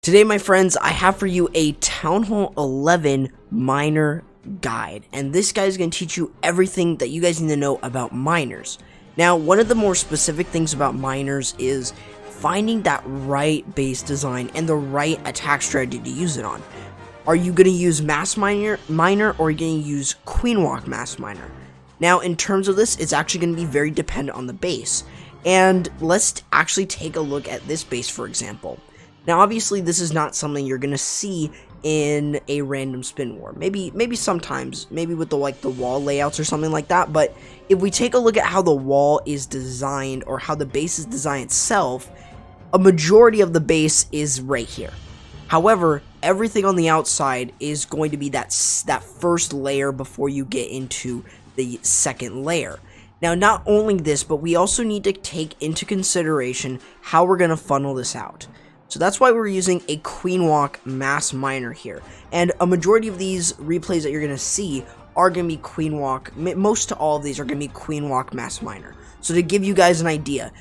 Today, my friends, I have for you a TH11 miner guide, and this guide is going to teach you everything that you guys need to know about miners. Now, one of the more specific things about miners is finding that right base design and the right attack strategy to use it on. Are you going to use Mass Miner, or are you going to use Queen Walk Mass Miner? Now, in terms of this, it's actually going to be very dependent on the base. And let's actually take a look at this base, for example. Now, obviously, this is not something you're going to see in a random spin war. Maybe sometimes, maybe with the wall layouts or something like that. But if we take a look at how the wall is designed or how the base is designed itself, a majority of the base is right here. However, everything on the outside is going to be that first layer before you get into the second layer. Now, not only this, but we also need to take into consideration how we're going to funnel this out. So that's why we're using a Queen Walk Mass Miner here. And a majority of these replays that you're going to see are going to be Queen Walk. Most to all of these are going to be Queen Walk Mass Miner. So to give you guys an idea,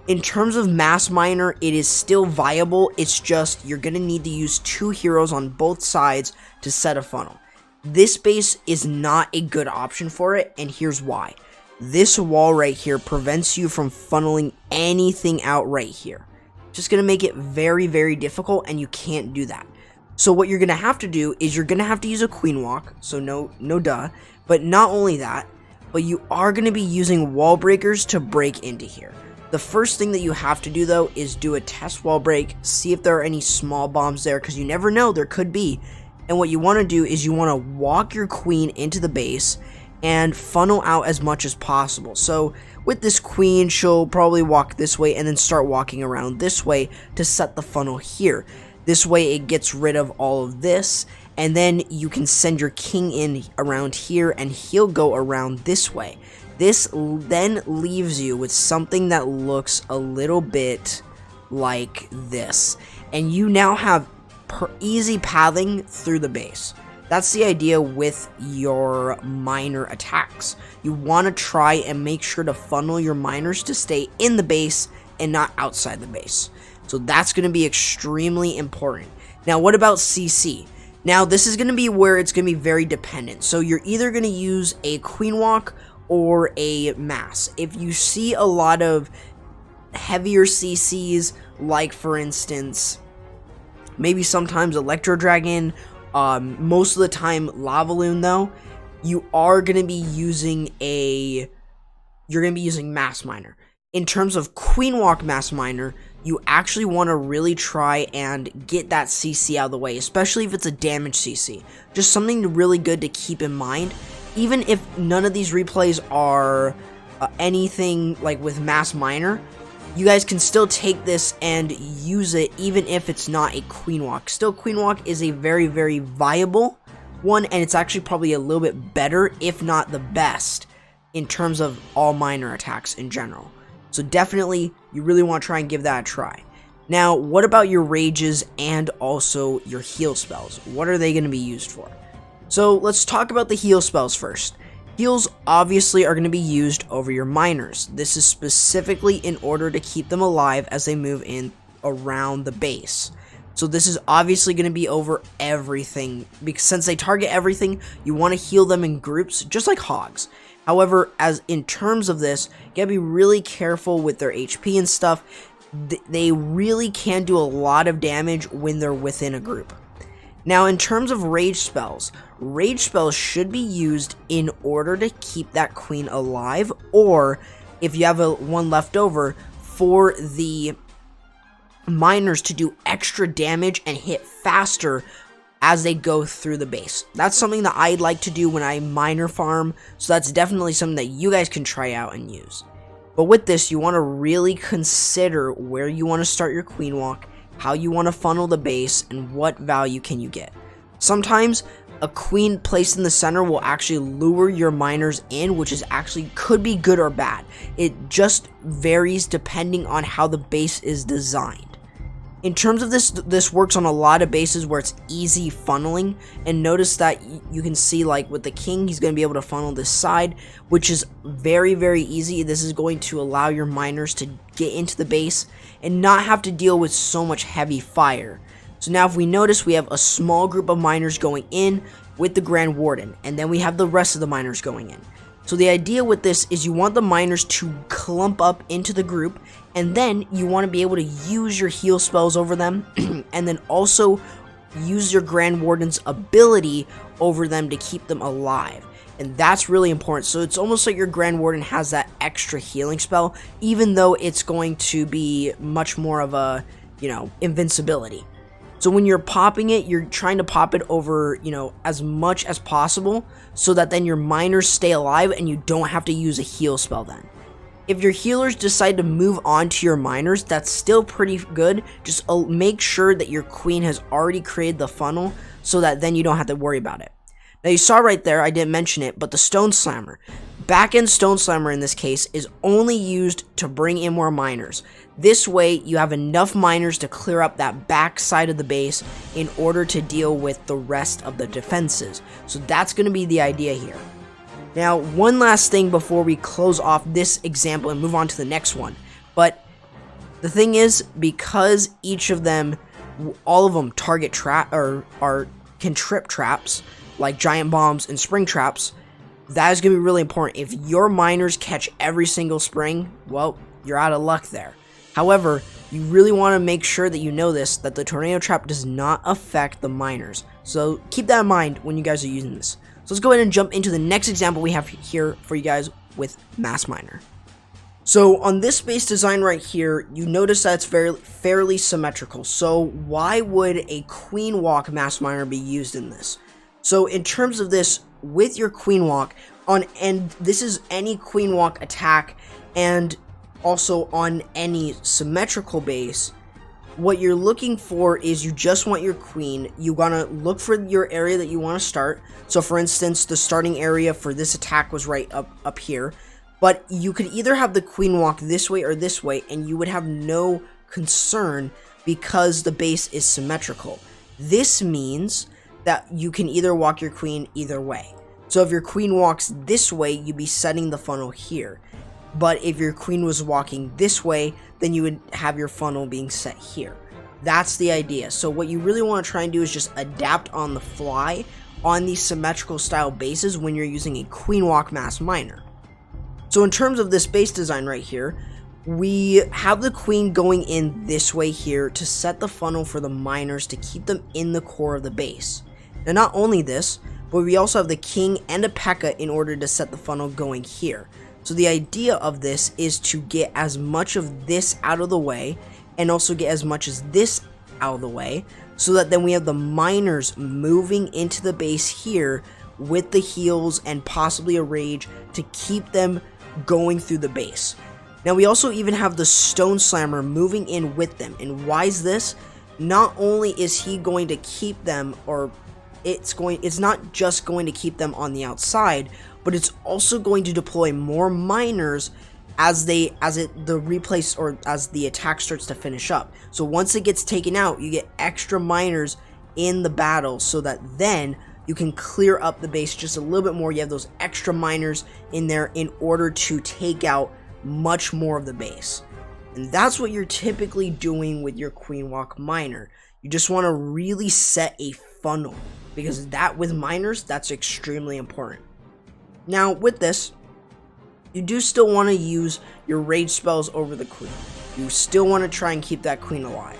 in terms of Mass Miner, it is still viable. It's just you're going to need to use two heroes on both sides to set a funnel. This base is not a good option for it, and here's why. This wall right here prevents you from funneling anything out right here. Just going to make it very, very difficult, and you can't do that. So what you're going to have to do is you're going to have to use a Queen Walk, so no duh. But not only that, but you are going to be using wall breakers to break into here. The first thing that you have to do, though, is do a test wall break, see if there are any small bombs there, because you never know, there could be. And what you want to do is you want to walk your queen into the base and funnel out as much as possible. So with this queen, she'll probably walk this way and then start walking around this way to set the funnel here. This way it gets rid of all of this, and then you can send your king in around here and he'll go around this way. This then leaves you with something that looks a little bit like this, and you now have easy pathing through the base. That's the idea with your miner attacks. You want to try and make sure to funnel your miners to stay in the base and not outside the base. So that's going to be extremely important. Now, what about CC? Now, this is going to be where it's going to be very dependent. So you're either going to use a Queen Walk or a Mass. If you see a lot of heavier CCs, like for instance, maybe sometimes Electro Dragon, most of the time Lavaloon, though, you are going to be using Mass Miner. In terms of Queen Walk Mass Miner, you actually want to really try and get that CC out of the way, especially if it's a damage CC. Just something really good to keep in mind. Even if none of these replays are anything like with Mass Miner, you guys can still take this and use it even if it's not a Queen Walk. Still, Queen Walk is a very, very viable one, and it's actually probably a little bit better, if not the best, in terms of all miner attacks in general. So definitely, you really want to try and give that a try. Now, what about your rages and also your heal spells? What are they going to be used for? So let's talk about the heal spells first. Heals obviously are going to be used over your miners. This is specifically in order to keep them alive as they move in around the base. So this is obviously going to be over everything, because since they target everything, you want to heal them in groups just like hogs. However, as in terms of this, you gotta be really careful with their HP and stuff. They really can do a lot of damage when they're within a group. Now, in terms of rage spells should be used in order to keep that queen alive, or if you have one left over, for the miners to do extra damage and hit faster as they go through the base. That's something that I like to do when I miner farm, so that's definitely something that you guys can try out and use. But with this, you want to really consider where you want to start your Queen Walk, how you want to funnel the base, and what value can you get. Sometimes a queen placed in the center will actually lure your miners in, which is actually could be good or bad. It just varies depending on how the base is designed. In terms of this works on a lot of bases where it's easy funneling, and notice that you can see, like with the king, he's going to be able to funnel this side, which is very, very easy. This is going to allow your miners to get into the base and not have to deal with so much heavy fire. So now if we notice, we have a small group of miners going in with the Grand Warden, and then we have the rest of the miners going in. So the idea with this is you want the miners to clump up into the group, and then you want to be able to use your heal spells over them, and then also use your Grand Warden's ability over them to keep them alive. And that's really important. So it's almost like your Grand Warden has that extra healing spell, even though it's going to be much more of a, invincibility. So when you're popping it, you're trying to pop it over, as much as possible, so that then your miners stay alive and you don't have to use a heal spell then. If your healers decide to move on to your miners, that's still pretty good. Just make sure that your queen has already created the funnel, so that then you don't have to worry about it. Now you saw right there, I didn't mention it, but the Stone Slammer. Back-end Stone Slammer in this case is only used to bring in more miners. This way you have enough miners to clear up that back side of the base in order to deal with the rest of the defenses. So that's going to be the idea here. Now one last thing before we close off this example and move on to the next one. But the thing is, because each of them, all of them target trap or can trip traps like giant bombs and spring traps, that is going to be really important. If your miners catch every single spring, well, you're out of luck there. However, you really want to make sure that you know this, that the tornado trap does not affect the miners. So keep that in mind when you guys are using this. So let's go ahead and jump into the next example we have here for you guys with Mass Miner. So on this base design right here, you notice that it's fairly symmetrical. So why would a Queen Walk Mass Miner be used in this? So in terms of this, with your Queen Walk, and this is any Queen Walk attack, and also on any symmetrical base, what you're looking for is you just want your queen. You want to look for your area that you want to start. So for instance, the starting area for this attack was right up here, but you could either have the queen walk this way or this way, and you would have no concern because the base is symmetrical. This means that you can either walk your queen either way. So if your queen walks this way, you'd be setting the funnel here. But if your queen was walking this way, then you would have your funnel being set here. That's the idea. So what you really want to try and do is just adapt on the fly on these symmetrical style bases when you're using a Queen Walk Mass Miner. So in terms of this base design right here, we have the queen going in this way here to set the funnel for the miners to keep them in the core of the base. Now not only this, but we also have the king and a P.E.K.K.A. in order to set the funnel going here. So the idea of this is to get as much of this out of the way and also get as much as this out of the way, so that then we have the miners moving into the base here with the heals and possibly a rage to keep them going through the base. Now we also even have the Stone Slammer moving in with them. And why is this? Not only is he going to keep them, or it's not just going to keep them on the outside, but it's also going to deploy more miners as the attack starts to finish up. So once it gets taken out, you get extra miners in the battle, so that then you can clear up the base just a little bit more. You have those extra miners in there in order to take out much more of the base. And that's what you're typically doing with your Queen Walk Miner. You just want to really set a funnel, because that with miners, that's extremely important. Now with this, you do still want to use your rage spells over the queen. You still want to try and keep that queen alive.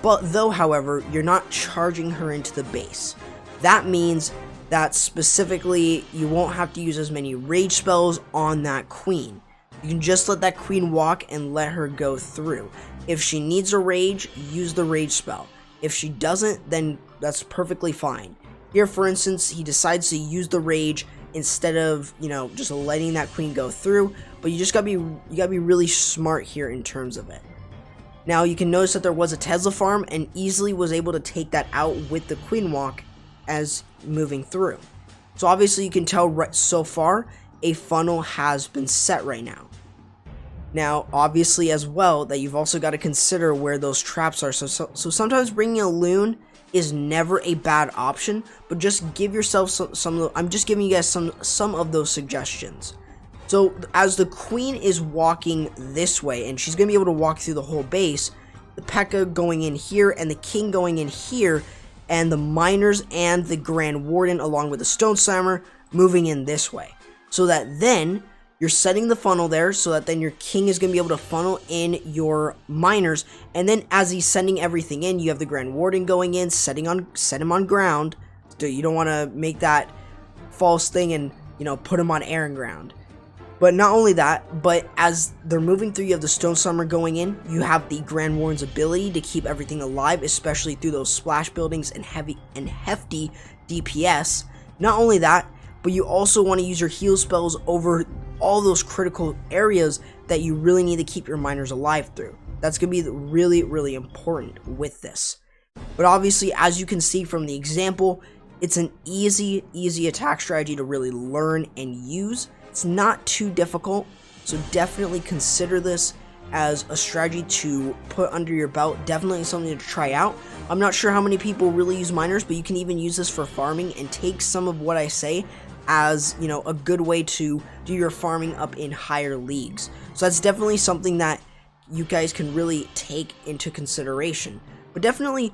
But though, however, you're not charging her into the base. That means that specifically you won't have to use as many rage spells on that queen. You can just let that queen walk and let her go through. If she needs a rage, use the rage spell. If she doesn't, then that's perfectly fine. Here, for instance, he decides to use the rage instead of, just letting that queen go through. But you gotta be really smart here in terms of it. Now you can notice that there was a Tesla farm, and easily was able to take that out with the queen walk as moving through. So obviously you can tell right so far a funnel has been set right now. Now obviously as well that you've also got to consider where those traps are. So sometimes bringing a loon is never a bad option, but just give yourself some I'm just giving you guys some of those suggestions. So as the queen is walking this way, and she's gonna be able to walk through the whole base, the P.E.K.K.A going in here and the king going in here, and the miners and the Grand Warden along with the Stone Slammer moving in this way. So that then you're setting the funnel there, so that then your king is going to be able to funnel in your miners, and then as he's sending everything in, you have the Grand Warden going in, set him on ground. You don't want to make that false thing and, you know, put him on air and ground. But not only that, but as they're moving through, you have the Stone Slammer going in, you have the Grand Warden's ability to keep everything alive, especially through those splash buildings and hefty DPS. Not only that, but you also want to use your heal spells over all those critical areas that you really need to keep your miners alive through. That's going to be really, really important with this. But obviously, as you can see from the example, it's an easy attack strategy to really learn and use. It's not too difficult, so definitely consider this as a strategy to put under your belt. Definitely something to try out. I'm not sure how many people really use miners, but you can even use this for farming and take some of what I say as, you know, a good way to do your farming up in higher leagues. So that's definitely something that you guys can really take into consideration. But definitely,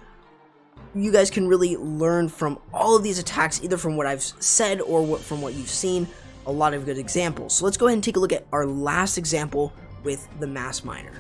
you guys can really learn from all of these attacks, either from what I've said or from what you've seen. A lot of good examples. So let's go ahead and take a look at our last example with the Mass Miner.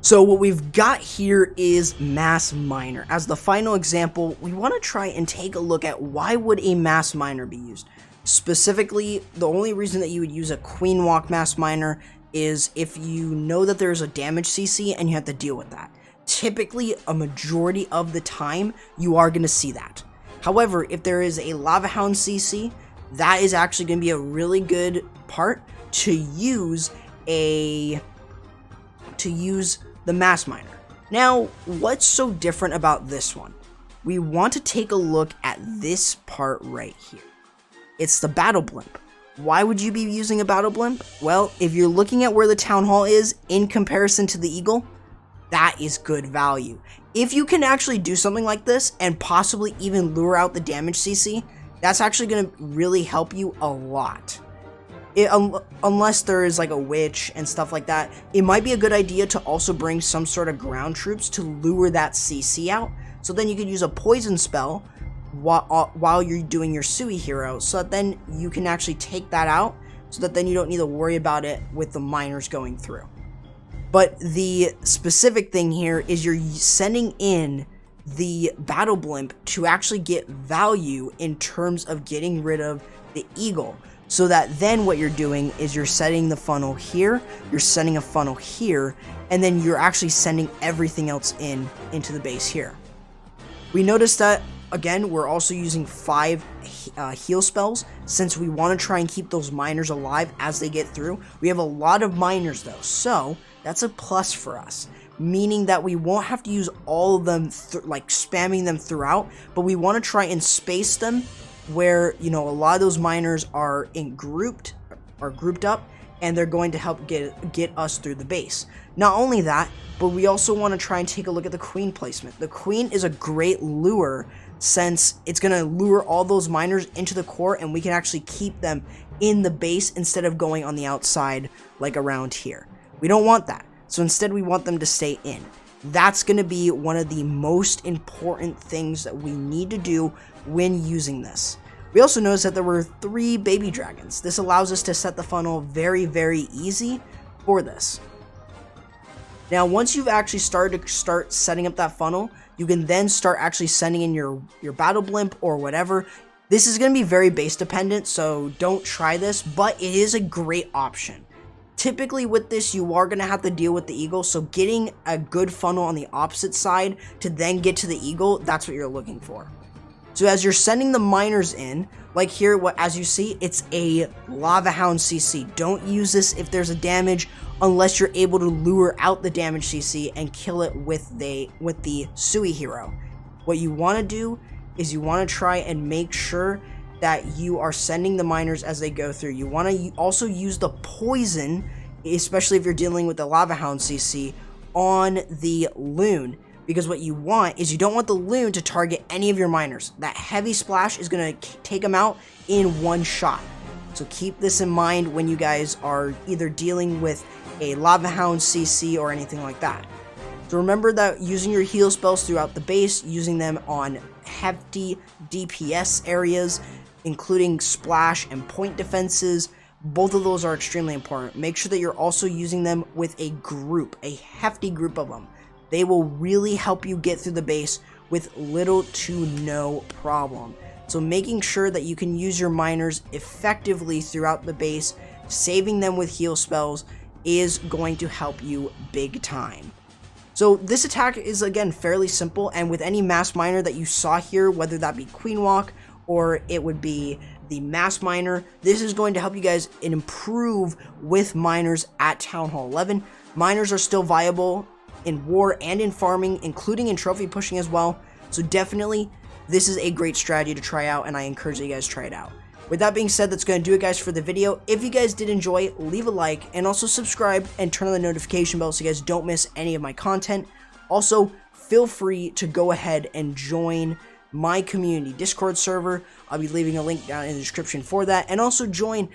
So what we've got here is Mass Miner. As the final example, we want to try and take a look at why would a Mass Miner be used. Specifically, the only reason that you would use a Queen Walk Mass Miner is if you know that there's a damage CC and you have to deal with that. Typically, a majority of the time, you are going to see that. However, if there is a Lava Hound CC, that is actually going to be a really good part to use the Mass Miner. Now, what's so different about this one? We want to take a look at this part right here. It's the Battle Blimp. Why would you be using a Battle Blimp? Well, if you're looking at where the Town Hall is in comparison to the Eagle, that is good value. If you can actually do something like this and possibly even lure out the damage CC, that's actually going to really help you a lot. Unless there is like a witch and stuff like that, it might be a good idea to also bring some sort of ground troops to lure that CC out. So then you could use a poison spell while you're doing your Sui hero, so that then you can actually take that out, so that then you don't need to worry about it with the miners going through. But the specific thing here is you're sending in the Battle Blimp to actually get value in terms of getting rid of the Eagle. So that then what you're doing is you're setting the funnel here, you're sending a funnel here, and then you're actually sending everything else into the base here. We noticed that, again, we're also using 5 heal spells, since we want to try and keep those miners alive as they get through. We have a lot of miners though, so that's a plus for us. Meaning that we won't have to use all of them, like spamming them throughout, but we want to try and space them where, you know, a lot of those miners are grouped up, and they're going to help get us through the base. Not only that, but we also want to try and take a look at the Queen placement. The Queen is a great lure, since it's going to lure all those miners into the core, and we can actually keep them in the base instead of going on the outside like around here. We don't want that. So instead, we want them to stay in. That's going to be one of the most important things that we need to do when using this. We also noticed that there were 3 baby dragons. This allows us to set the funnel very, very easy for this. Now, once you've actually started to setting up that funnel, you can then start actually sending in your Battle Blimp or whatever. This is going to be very base dependent, so don't try this, but it is a great option. Typically with this, you are going to have to deal with the Eagle, so getting a good funnel on the opposite side to then get to the Eagle, that's what you're looking for. So as you're sending the miners in, like here, as you see, it's a Lava Hound CC. Don't use this if there's a damage, unless you're able to lure out the damage CC and kill it with the Sui hero. What you want to do is you want to try and make sure that you are sending the miners as they go through. You want to also use the poison, especially if you're dealing with the Lava Hound CC, on the Loon. Because what you want is you don't want the Loon to target any of your miners. That heavy splash is going to take them out in one shot. So keep this in mind when you guys are either dealing with a Lava Hound CC or anything like that. So remember that using your heal spells throughout the base, using them on hefty DPS areas, including splash and point defenses, both of those are extremely important. Make sure that you're also using them with a group, a hefty group of them. They will really help you get through the base with little to no problem. So making sure that you can use your miners effectively throughout the base, saving them with heal spells, is going to help you big time. So this attack is, again, fairly simple, and with any mass miner that you saw here, whether that be Queen Walk or it would be the Mass Miner, this is going to help you guys improve with miners at Town Hall 11. Miners are still viable in war and in farming, including in trophy pushing as well. So definitely, this is a great strategy to try out, and I encourage that you guys try it out. With that being said, that's going to do it, guys, for the video. If you guys did enjoy, leave a like, and also subscribe and turn on the notification bell so you guys don't miss any of my content. Also, feel free to go ahead and join my community Discord server. I'll be leaving a link down in the description for that, and also join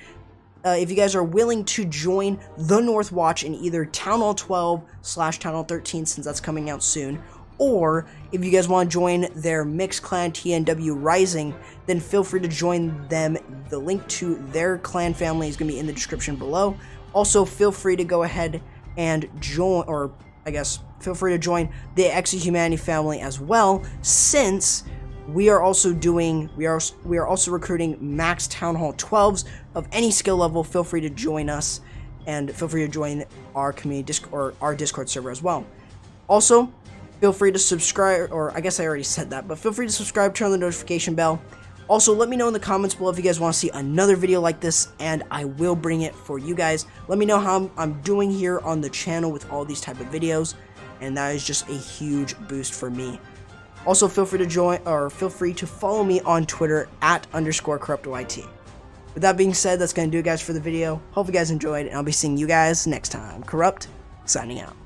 if you guys are willing to join the North Watch in either Town Hall 12/Town Hall 13, since that's coming out soon, or if you guys want to join their mixed clan TNW Rising, then feel free to join them. The link to their clan family is going to be in the description below. Also, feel free to go ahead and join, or I guess feel free to join the Exo Humanity family as well, since we are also doing, we are also recruiting max Town Hall 12s of any skill level. Feel free to join us, and feel free to join our community or our Discord server as well. Also, feel free to subscribe, or I guess I already said that, but feel free to subscribe, turn on the notification bell. Also, let me know in the comments below if you guys want to see another video like this, and I will bring it for you guys. Let me know how I'm doing here on the channel with all these type of videos, and that is just a huge boost for me. Also, feel free to join, or feel free to follow me on Twitter @_CorruptYT. With that being said, that's going to do it, guys, for the video. Hope you guys enjoyed, and I'll be seeing you guys next time. Corrupt, signing out.